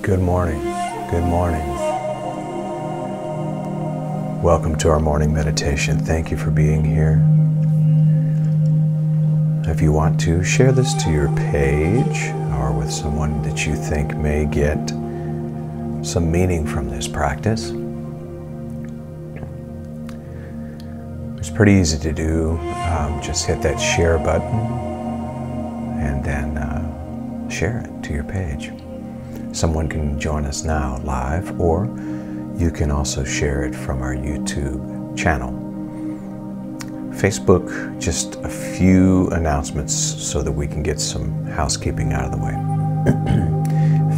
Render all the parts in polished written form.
Good morning. Good morning. Welcome to our morning meditation. Thank you for being here. If you want to, share this to your page or with someone that you think may get some meaning from this practice. It's pretty easy to do. Just hit that share button and then share it to your page. Someone can join us now live, or you can also share it from our YouTube channel. Facebook, just a few announcements so that we can get some housekeeping out of the way.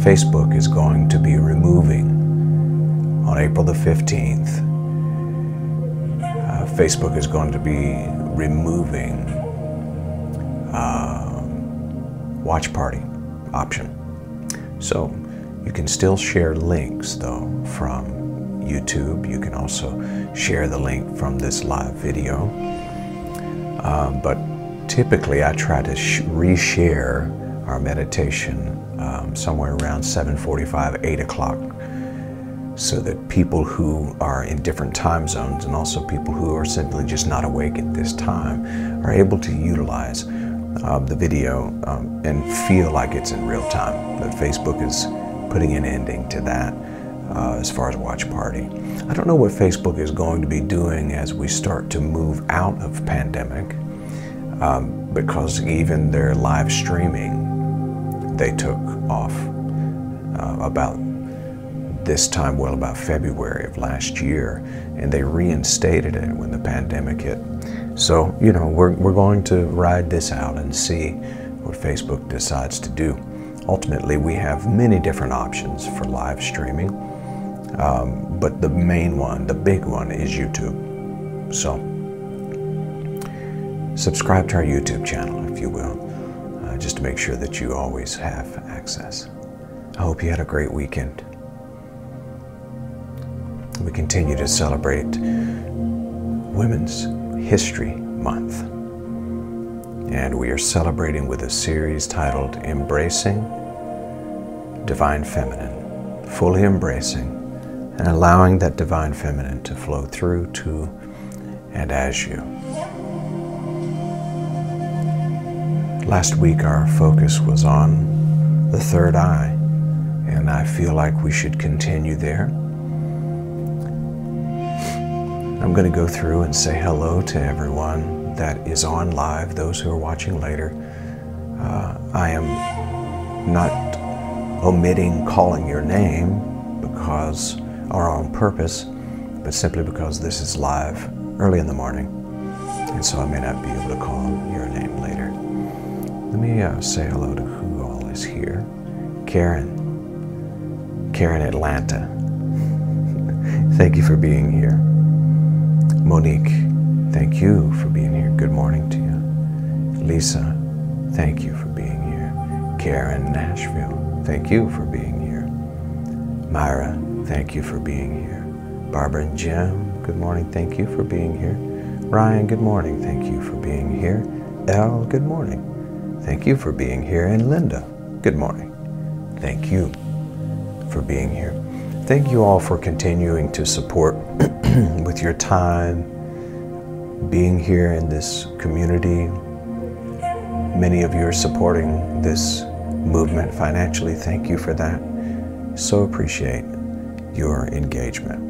Facebook is going to be removing on April the 15th. Facebook is going to be removing watch party option. So you can still share links though from YouTube. You can also share the link from this live video. But typically I try to reshare our meditation somewhere around 7:45, 8 o'clock, so that people who are in different time zones and also people who are simply just not awake at this time are able to utilize the video and feel like it's in real time. But Facebook is putting an ending to that as far as watch party. I don't know what Facebook is going to be doing as we start to move out of pandemic, because even their live streaming they took off about this time, well, about February of last year, and they reinstated it when the pandemic hit. So, you know, we're going to ride this out and see what Facebook decides to do. Ultimately, we have many different options for live streaming, but the main one, the big one, is YouTube. So, subscribe to our YouTube channel, if you will, just to make sure that you always have access. I hope you had a great weekend. We continue to celebrate Women's History Month, and we are celebrating with a series titled Embracing Divine Feminine, fully embracing and allowing that Divine Feminine to flow through, to, and as you. Last week our focus was on the third eye, and I feel like we should continue there. I'm going to go through and say hello to everyone that is on live, those who are watching later. I am not omitting calling your name because, or on purpose, but simply because this is live early in the morning, and so I may not be able to call your name later. Let me say hello to who all is here. Karen Atlanta, thank you for being here. Monique, thank you for being here. Good morning to you. Lisa, thank you for being here. Karen Nashville, thank you for being here. Myra, thank you for being here. Barbara and Jim, good morning, thank you for being here. Ryan, good morning, thank you for being here. Elle, good morning, thank you for being here. And Linda, good morning, thank you for being here. Thank you all for continuing to support with your time, being here in this community. Many of you are supporting this movement financially. Thank you for that. So appreciate your engagement.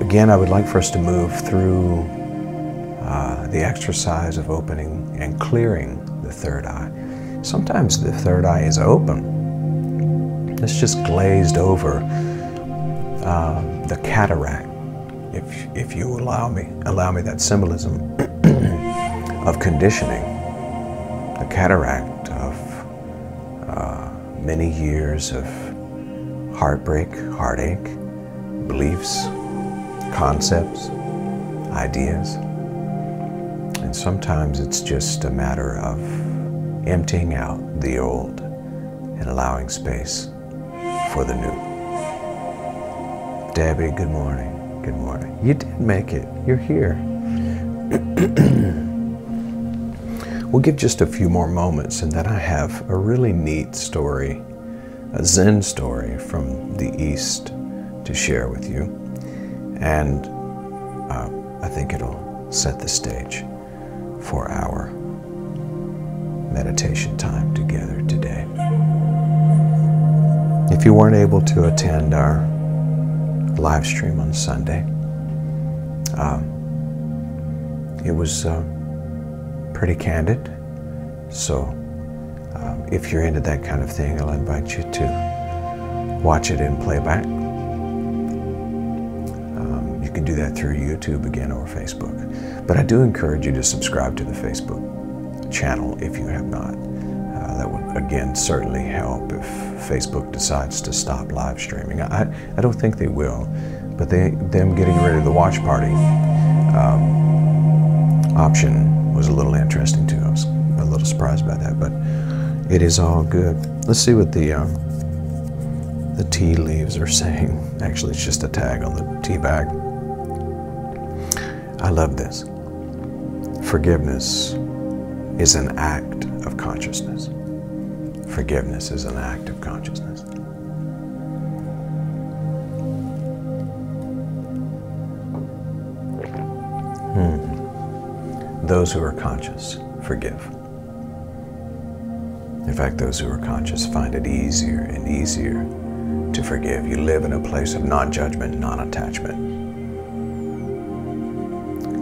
Again, I would like for us to move through the exercise of opening and clearing the third eye. Sometimes the third eye is open. It's just glazed over. The cataract, if you allow me that symbolism of conditioning, the cataract of many years of heartbreak, heartache, beliefs, concepts, ideas. And sometimes it's just a matter of emptying out the old and allowing space for the new. Debbie, good morning. Good morning. You did make it. You're here. We'll give just a few more moments, and then I have a really neat story, a Zen story from the East to share with you. And I think it'll set the stage for our meditation time together today. If you weren't able to attend our live stream on Sunday, it was pretty candid. So if you're into that kind of thing, I'll invite you to watch it in playback. You can do that through YouTube again or Facebook. But I do encourage you to subscribe to the Facebook channel if you have not. That would, again, certainly help if Facebook decides to stop live streaming. I don't think they will, but them getting rid of the watch party option was a little interesting too. I was a little surprised by that, but it is all good. Let's see what the tea leaves are saying. Actually, it's just a tag on the tea bag. I love this. Forgiveness is an act of consciousness. Forgiveness is an act of consciousness. Those who are conscious forgive. In fact, those who are conscious find it easier and easier to forgive. You live in a place of non-judgment, non-attachment.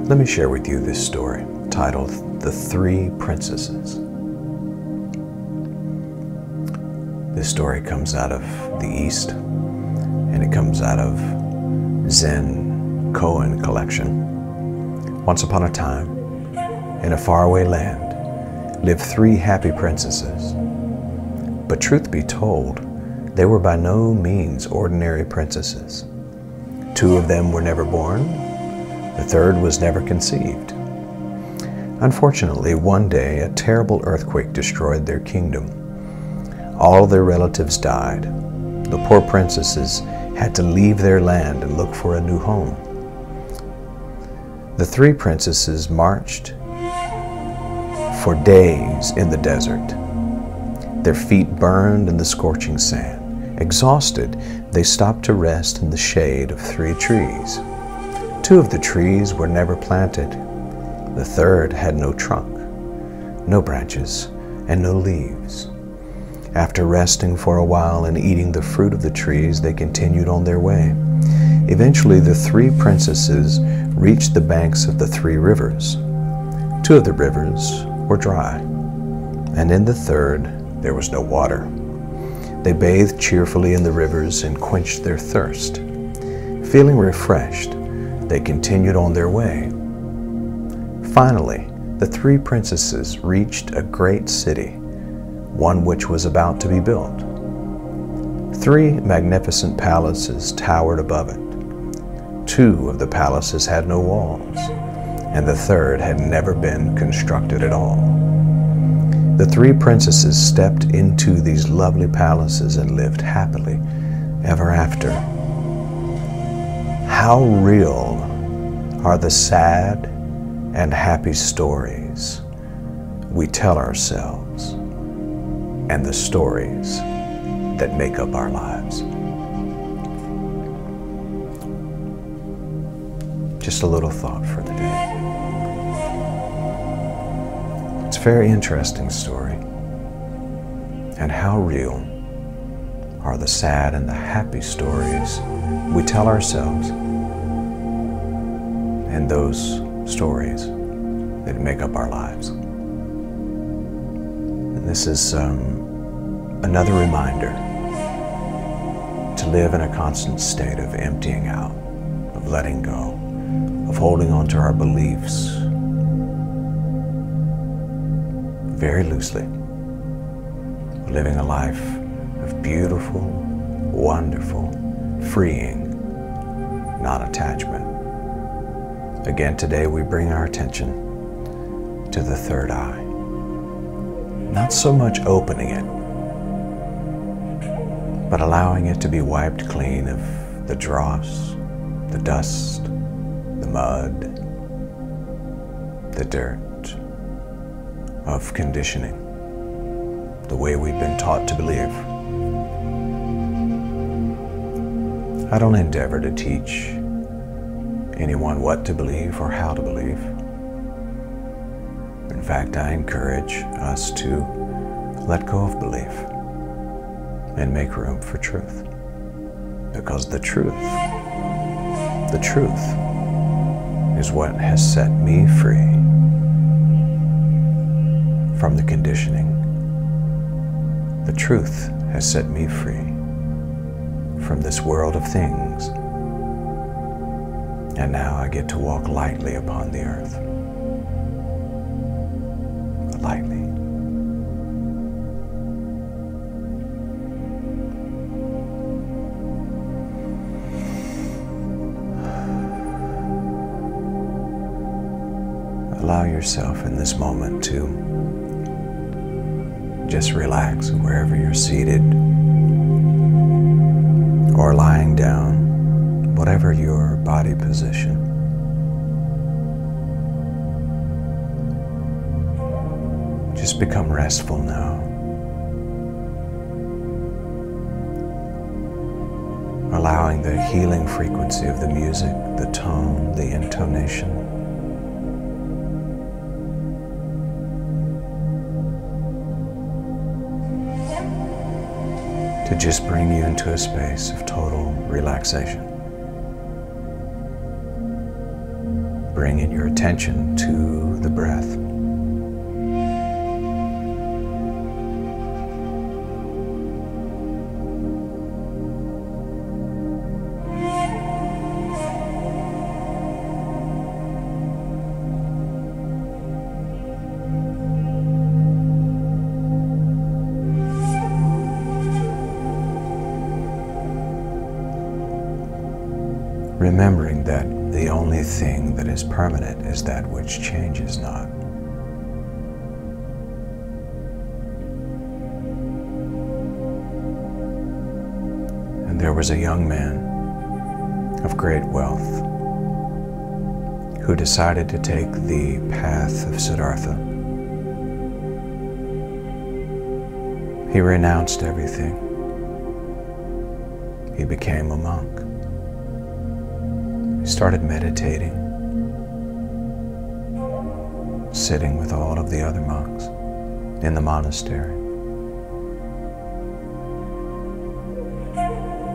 Let me share with you this story titled The Three Princesses. This story comes out of the East, and it comes out of Zen Koan collection. Once upon a time, in a faraway land, lived three happy princesses. But truth be told, they were by no means ordinary princesses. Two of them were never born. The third was never conceived. Unfortunately, one day, a terrible earthquake destroyed their kingdom. All their relatives died. The poor princesses had to leave their land and look for a new home. The three princesses marched for days in the desert. Their feet burned in the scorching sand. Exhausted, they stopped to rest in the shade of three trees. Two of the trees were never planted. The third had no trunk, no branches, and no leaves. After resting for a while and eating the fruit of the trees, they continued on their way. Eventually, the three princesses reached the banks of the three rivers. Two of the rivers were dry, and in the third, there was no water. They bathed cheerfully in the rivers and quenched their thirst. Feeling refreshed, they continued on their way. Finally, the three princesses reached a great city, one which was about to be built. Three magnificent palaces towered above it. Two of the palaces had no walls, and the third had never been constructed at all. The three princesses stepped into these lovely palaces and lived happily ever after. How real are the sad and happy stories we tell ourselves and the stories that make up our lives. Just a little thought for the day. It's a very interesting story. And how real are the sad and the happy stories we tell ourselves and those stories that make up our lives. And this is another reminder to live in a constant state of emptying out, of letting go, of holding on to our beliefs very loosely, living a life of beautiful, wonderful, freeing non-attachment. Again, today we bring our attention to the third eye. Not so much opening it, but allowing it to be wiped clean of the dross, the dust, the mud, the dirt, of conditioning, the way we've been taught to believe. I don't endeavor to teach anyone what to believe or how to believe. In fact, I encourage us to let go of belief and make room for truth. Because the truth is what has set me free from the conditioning. The truth has set me free from this world of things. And now I get to walk lightly upon the earth. Lightly. Allow yourself in this moment to just relax wherever you're seated or lying down, whatever your body position. Just become restful now. Allowing the healing frequency of the music, the tone, the intonation to just bring you into a space of total relaxation. Bringing your attention to the breath. Remembering that the only thing that is permanent is that which changes not. And there was a young man of great wealth who decided to take the path of Siddhartha. He renounced everything. He became a monk. He started meditating, sitting with all of the other monks in the monastery.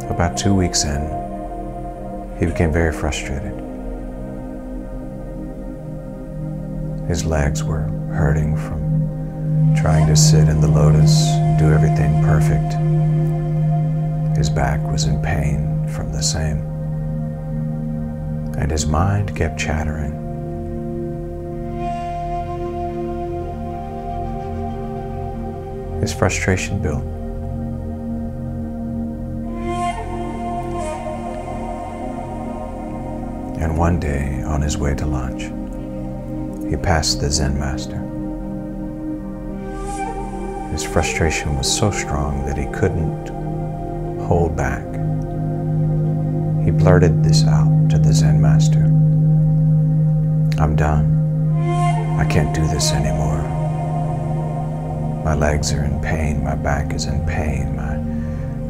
About 2 weeks in, he became very frustrated. His legs were hurting from trying to sit in the lotus, do everything perfect. His back was in pain from the same. And his mind kept chattering. His frustration built. And one day, on his way to lunch, he passed the Zen master. His frustration was so strong that he couldn't hold back. He blurted this out to the Zen master. "I'm done. I can't do this anymore. My legs are in pain, my back is in pain, my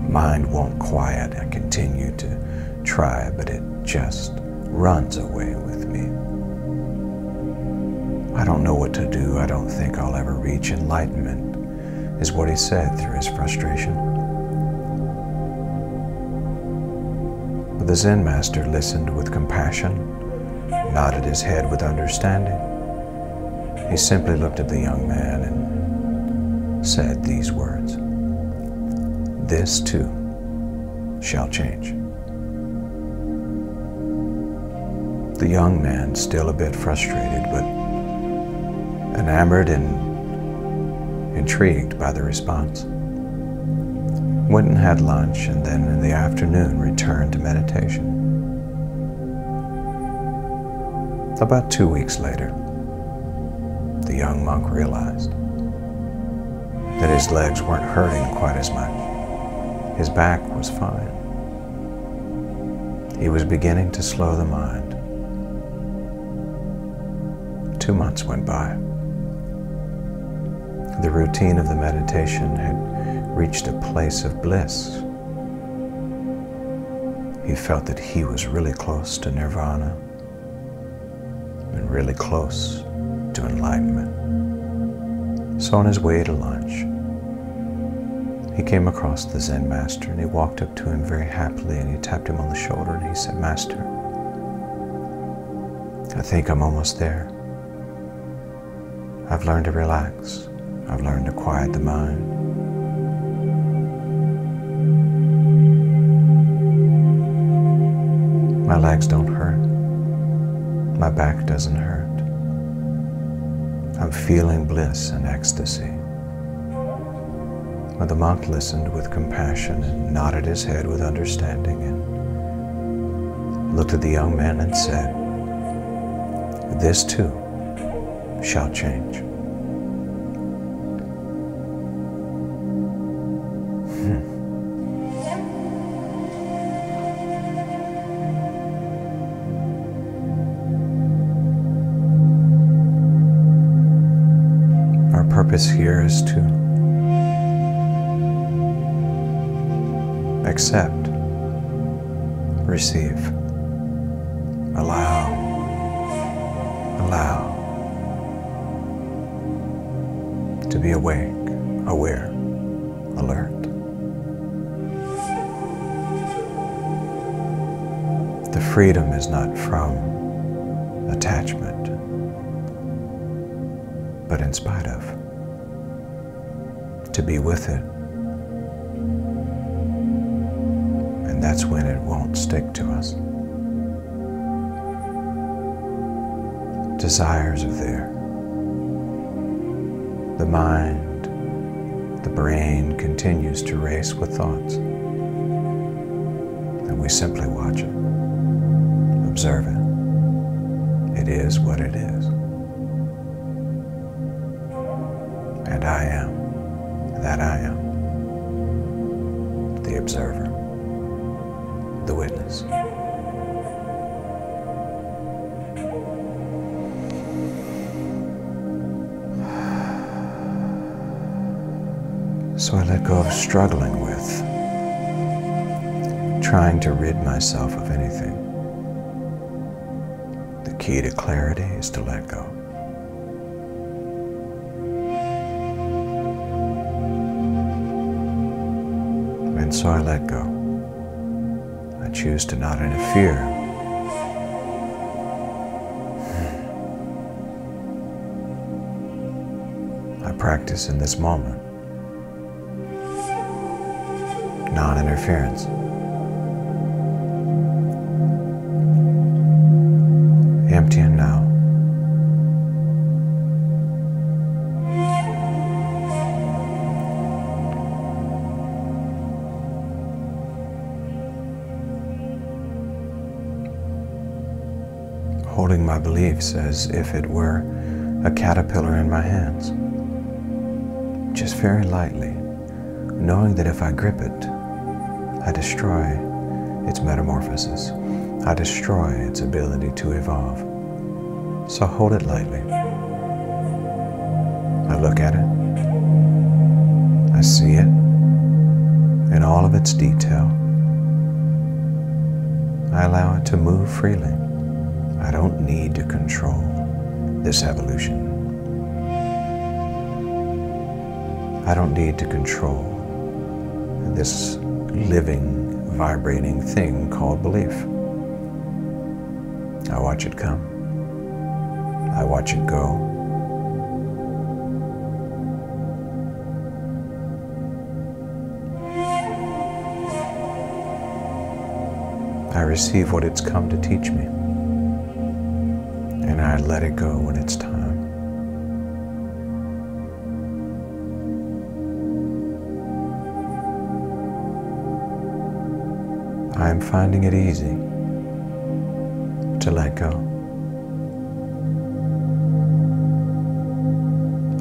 mind won't quiet. I continue to try, but it just runs away with me. I don't know what to do. I don't think I'll ever reach enlightenment," is what he said through his frustration. But the Zen master listened with compassion, nodded his head with understanding. He simply looked at the young man and said these words, "This too shall change." The young man, still a bit frustrated, but enamored and intrigued by the response, went and had lunch, and then in the afternoon returned to meditation. About 2 weeks later, the young monk realized that his legs weren't hurting quite as much. His back was fine. He was beginning to slow the mind. 2 months went by. The routine of the meditation had reached a place of bliss. He felt that he was really close to nirvana and really close to enlightenment. So on his way to lunch, he came across the Zen master, and he walked up to him very happily, and he tapped him on the shoulder, and he said, "Master, I think I'm almost there. I've learned to relax. I've learned to quiet the mind. My legs don't hurt. My back doesn't hurt. I'm feeling bliss and ecstasy." Well, the monk listened with compassion and nodded his head with understanding and looked at the young man and said, "This too shall change." Our purpose here is to accept, receive, allow, to be awake, aware, alert. The freedom is not from attachment, but in spite of, to be with it. And that's when it won't stick to us. Desires are there. The mind, the brain continues to race with thoughts. And we simply watch it, observe it. It is what it is. And I am that I am, the observer, the witness. So I let go of struggling with trying to rid myself of anything. The key to clarity is to let go. And so I let go. I choose to not interfere. I practice in this moment non-interference. Empty and now. Holding my beliefs as if it were a caterpillar in my hands, just very lightly, knowing that if I grip it, I destroy its metamorphosis. I destroy its ability to evolve. So hold it lightly. I look at it. I see it in all of its detail. I allow it to move freely. I don't need to control this evolution. I don't need to control this living, vibrating thing called belief. I watch it come. I watch it go. I receive what it's come to teach me, and I let it go when it's time. I am finding it easy to let go.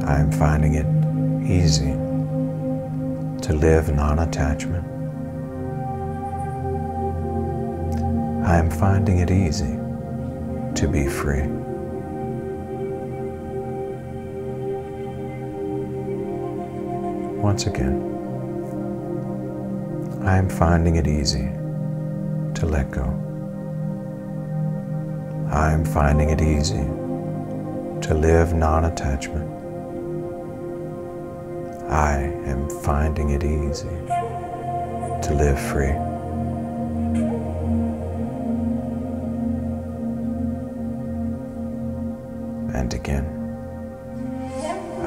I am finding it easy to live non-attachment. I am finding it easy to be free. Once again, I am finding it easy to let go. I am finding it easy to live non-attachment. I am finding it easy to live free. And again,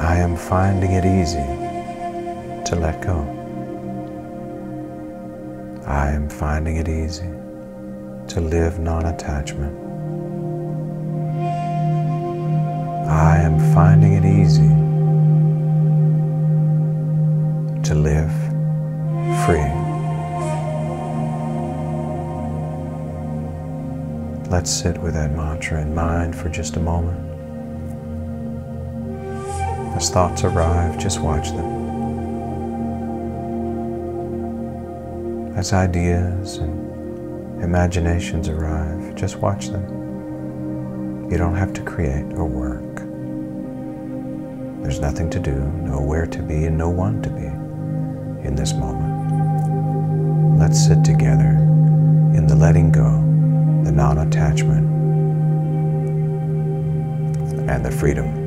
I am finding it easy to let go. I am finding it easy to live non-attachment. I am finding it easy to live free. Let's sit with that mantra in mind for just a moment. As thoughts arrive, just watch them. As ideas and imaginations arrive, just watch them. You don't have to create or work. There's nothing to do, nowhere to be, and no one to be in this moment. Let's sit together in the letting go, the non-attachment, and the freedom.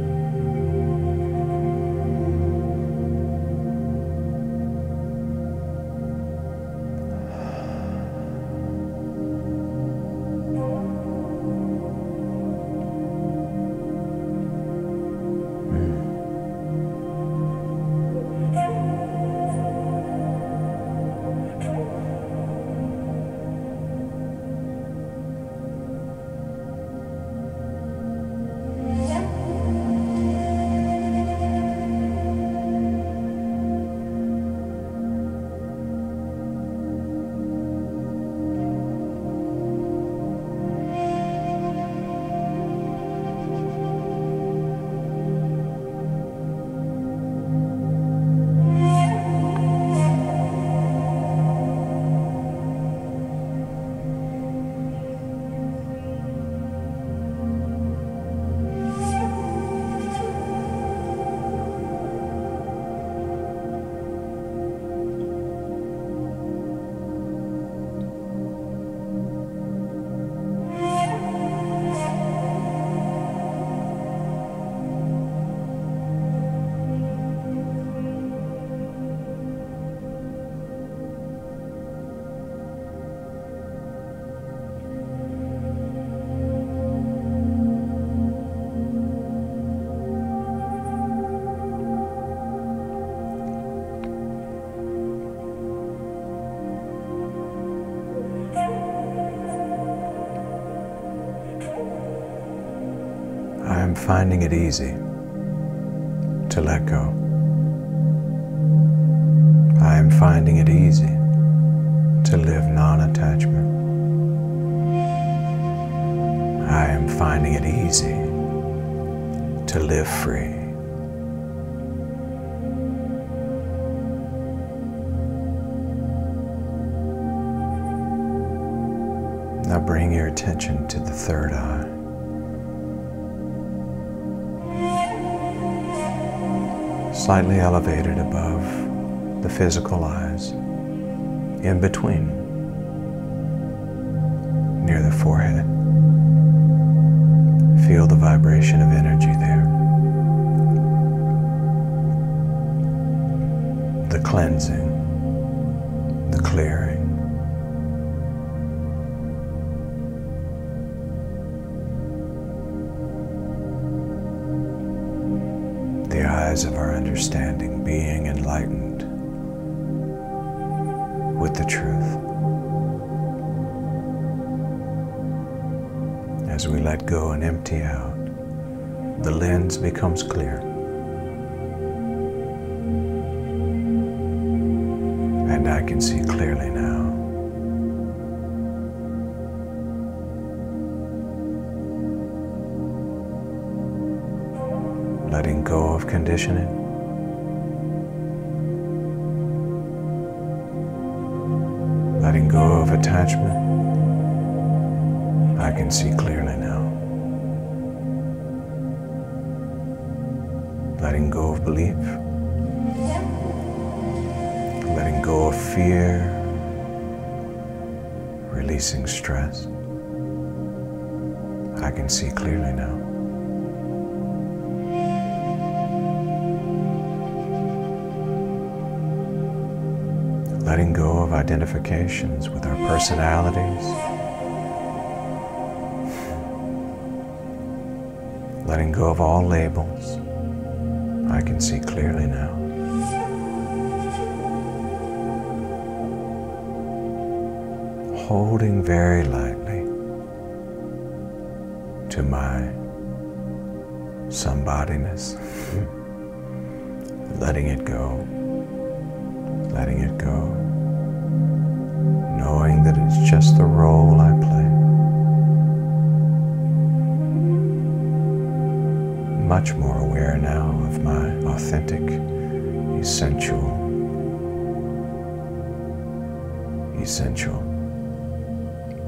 I am finding it easy to let go. I am finding it easy to live non-attachment. I am finding it easy to live free. Now bring your attention to the third eye. Slightly elevated above the physical eyes, in between, near the forehead. Feel the vibration of energy there. The cleansing, the clearing. The eyes of our understanding being enlightened with the truth. As we let go and empty out, the lens becomes clear. And I can see clearly now. Letting go of conditioning. Letting go of attachment. I can see clearly now. Letting go of belief. go of fear, releasing stress. I can see clearly now. Letting go of identifications with our personalities. Letting go of all labels. I can see clearly now. Holding very lightly to my somebodyness. Letting it go. Letting it go. Knowing that it's just the role I play. Much more aware now of my authentic, essential,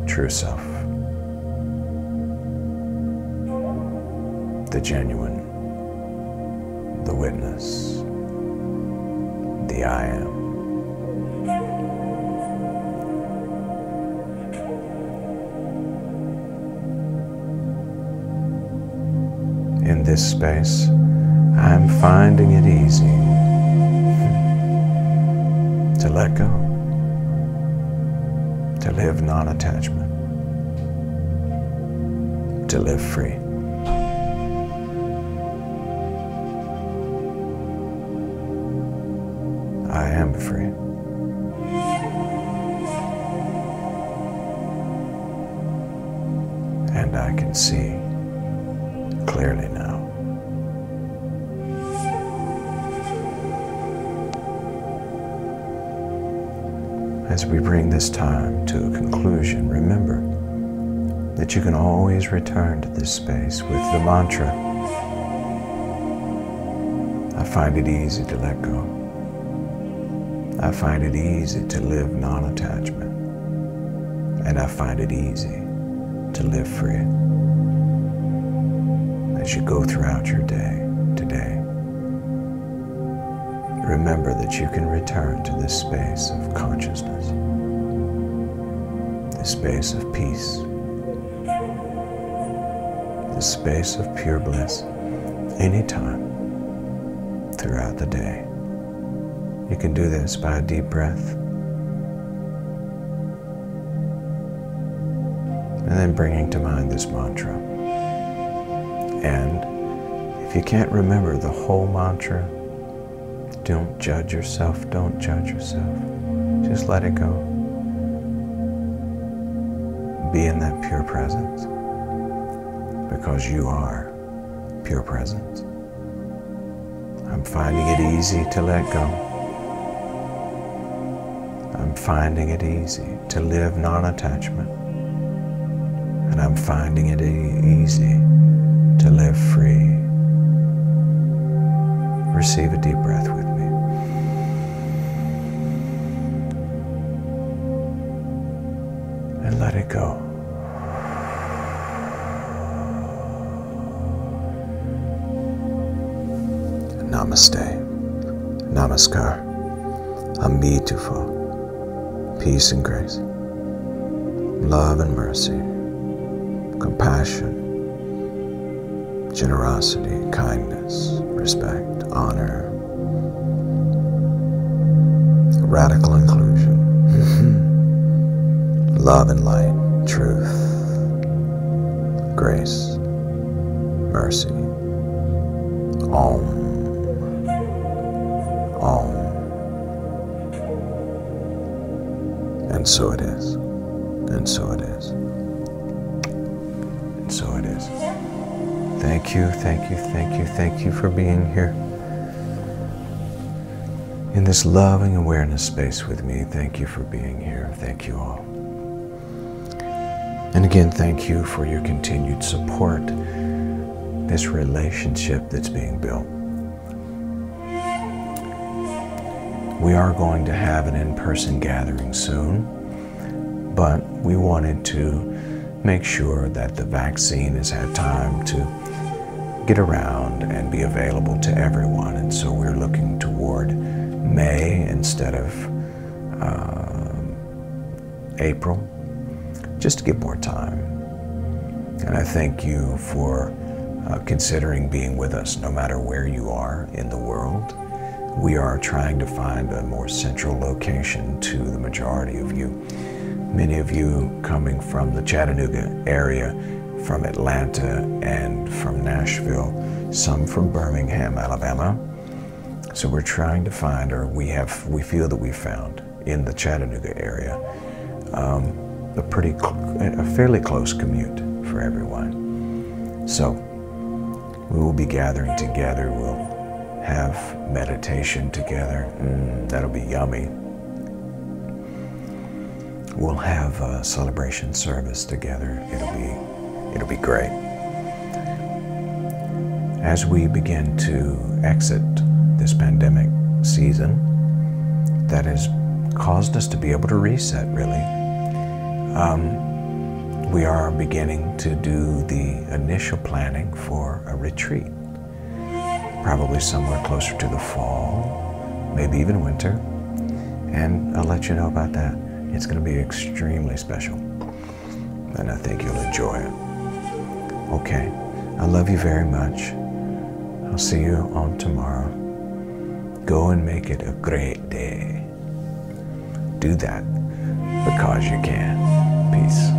true self. The genuine, the witness, the I am. In this space, I'm finding it easy to let go, to live non-attachment, to live free. I am free. And I can see clearly now. As we bring this time to a conclusion, remember that you can always return to this space with the mantra, I find it easy to let go. I find it easy to live non-attachment. And I find it easy to live free. As you go throughout your day today, remember that you can return to this space of consciousness, this space of peace, this space of pure bliss anytime throughout the day. You can do this by a deep breath and then bringing to mind this mantra. And if you can't remember the whole mantra, don't judge yourself, don't judge yourself. Just let it go. Be in that pure presence, because you are pure presence. I'm finding it easy to let go. I'm finding it easy to live non-attachment. And I'm finding it easy to live free. Receive a deep breath with me. And let it go. Namaste. Namaskar. Amitabha. Peace and grace. Love and mercy. Compassion. Generosity, kindness, respect, honor, radical inclusion, love and light, truth, grace, mercy, Om, Om, and so it is, and so it is, and so it is. Thank you, thank you, thank you, thank you for being here in this loving awareness space with me. Thank you for being here. Thank you all. And again, thank you for your continued support, this relationship that's being built. We are going to have an in-person gathering soon, but we wanted to make sure that the vaccine has had time to get around and be available to everyone. And so we're looking toward May instead of April, just to give more time. And I thank you for considering being with us no matter where you are in the world. We are trying to find a more central location to the majority of you. Many of you coming from the Chattanooga area, from Atlanta, and from Nashville, some from Birmingham, Alabama. So we're trying to find, or we feel that we found in the Chattanooga area, a fairly close commute for everyone. So we will be gathering together. We'll have meditation together. That'll be yummy. We'll have a celebration service together. It'll be great. As we begin to exit this pandemic season, that has caused us to be able to reset, really. We are beginning to do the initial planning for a retreat, probably somewhere closer to the fall, maybe even winter, and I'll let you know about that. It's going to be extremely special, and I think you'll enjoy it. Okay, I love you very much. I'll see you on tomorrow. Go and make it a great day. Do that because you can. Peace.